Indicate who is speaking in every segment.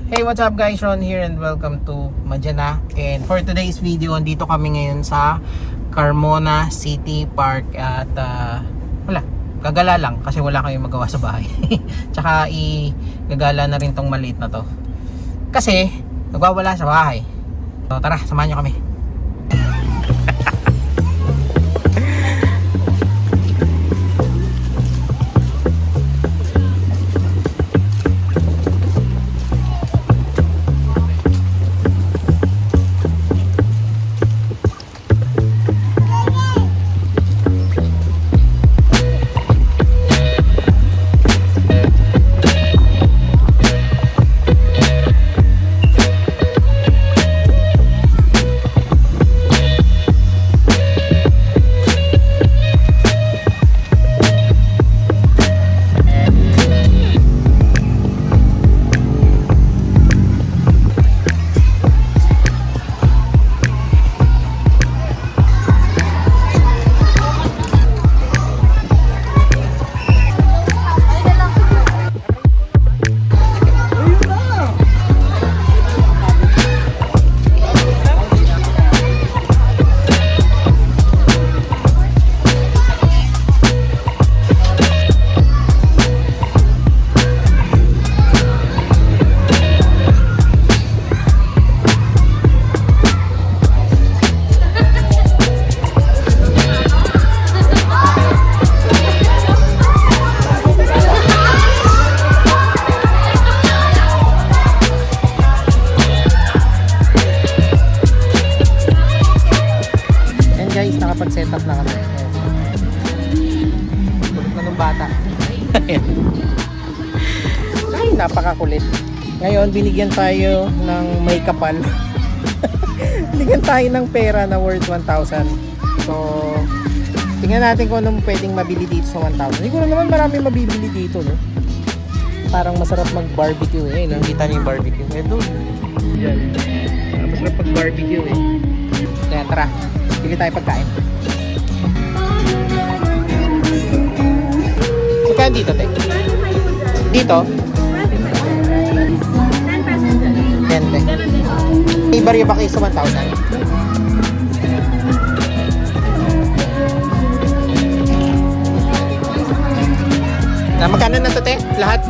Speaker 1: Hey, what's up guys? Ron here and welcome to Majana. And for today's video, andito kami ngayon sa Carmona City Park. At wala, gagala lang kasi wala kayong magawa sa bahay. Tsaka gagala na rin tong maliit na to kasi nagwawala sa bahay. So tara, samahan nyo kami. Nakapag-set up na kami. Kulit na ng bata. Ay, napakakulit. Ngayon, binigyan tayo ng make-upan. Binigyan tayo ng pera na worth 1,000. So, tingnan natin kung anong pwedeng mabili dito sa 1,000. Siguro naman marami mabibili dito, no? Parang masarap mag-barbecue eh. Nakita niyo yung barbecue. Eh, doon. Diyan. Masarap mag-barbecue eh. Kaya tara. Pili tayo pagkain. Magkano dito, te? Dito? 10 te. May barya ba kayo sa 1,000? Na magkano na to, te? Lahat?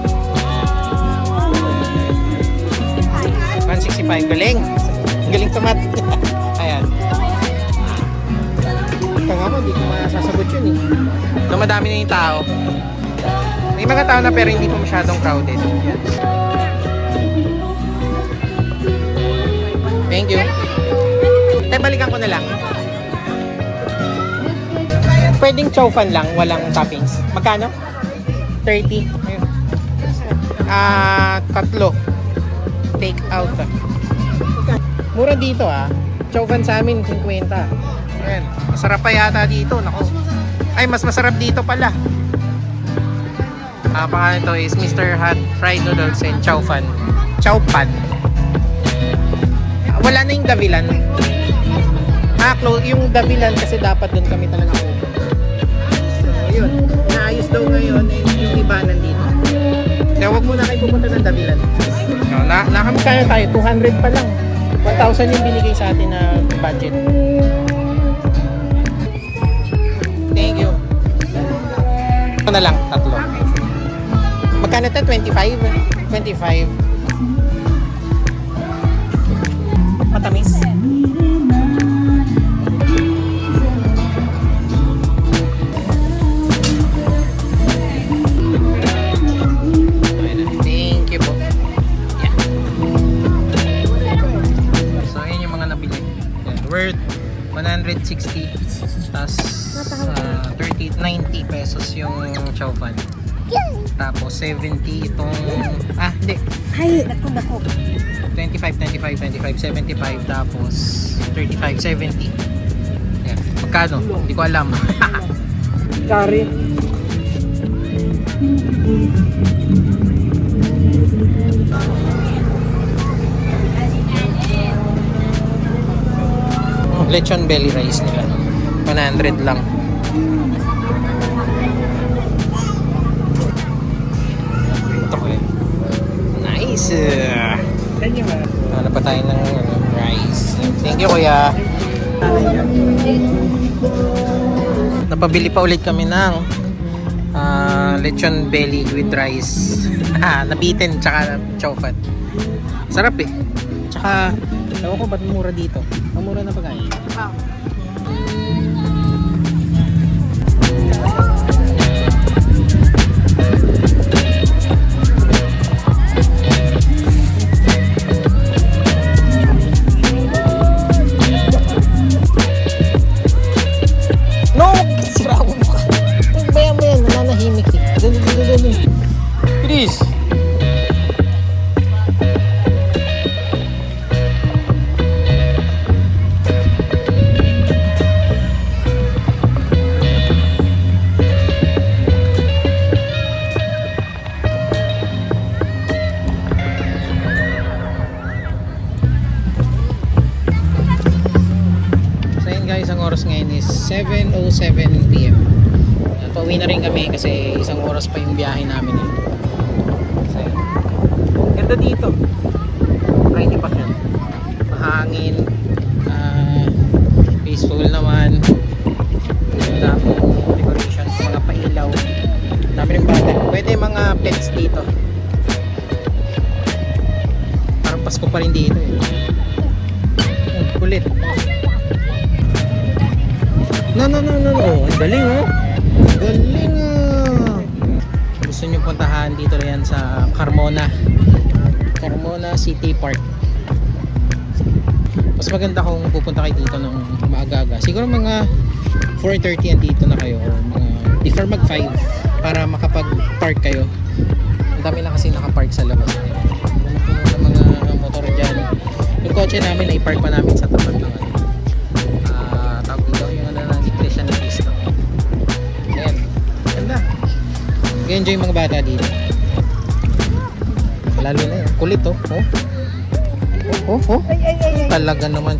Speaker 1: 165. Galing. Galing sa mat. Ayan. Nga mo, hindi ko masasagot yun eh. So, madami na yung tao. May mga tao na pero hindi po masyadong crowded. Yan. Thank you. Tay, balikan ko na lang. Pwedeng chow fan lang, walang toppings. Magkano? 30. Ayun. Tatlo. Take out. Mura dito ah. Chow fan sa amin, 50. Ayan. Masarap pa yata dito. Nako. Ay, mas masarap dito pala. Pangalan ito is Mr. Hot Fried Noodles and Chow Fan. Chow Pan. Wala na yung Davilan. Close yung Davilan kasi dapat doon kami talaga open. So, yun. Naayos daw ngayon yung iba nandito. Kaya huwag muna kayo pupunta ng Davilan. So, nakamukha na tayo. 200 pa lang. 1,000 yung binigay sa atin na budget. Thank you. Ito na lang, tatlo. Magkano ito? 25? 25. Matamis. Thank you po. Yeah. So, ayan yung mga nabili. Worth 160. Tapos 90 pesos yung chow fan. Tapos 70 itong hindi.
Speaker 2: Ay, naku.
Speaker 1: 25, 75, tapos 35, 70. Yan. Magkano? Hindi ko alam.
Speaker 2: Kari.
Speaker 1: Lechon belly rice nila. 100 lang. Ito ko eh. Nice. tayo ng rice. Thank you, kuya. Napabili pa ulit kami ng lechon belly with rice. Nabitin, tsaka chofat. Sarap eh. Tsaka, ewan ko ba't mura dito? Mura na pagkain. No! Sira ako mukha. Bayan, nananahimik eh. Dali. Please. So yun guys, ang oras ngayon is 7:07 PM. Pauwi na rin kami kasi isang oras pa yung biyahe namin eh. So yun. Ganda dito. Hindi pa yan. Mahangin. Peaceful naman. Ang daming decorations, mga pailaw. Dami rin bata. Pwede mga pets dito. Parang Pasko pa rin dito eh. Kulit. No. Oh, ang galing oh. Galing ah. Gusto nyo puntahan dito rin sa Carmona City Park. Mas maganda kung pupunta kayo dito ng maaga-aga. Siguro mga 4:30 andito na kayo or mga before mag 5 para makapag-park kayo. Ang dami na kasi nakapark sa labas. Puno ng mga motor dyan. Yung kotse namin ay park pa namin sa tapat ng tawag dito yung ng iglesia ng Cristo. Ayan. Ganda. Enjoy yung mga bata dito. Lalo na yun. Kulit oh. Oh.
Speaker 2: Ay.
Speaker 1: Talaga naman.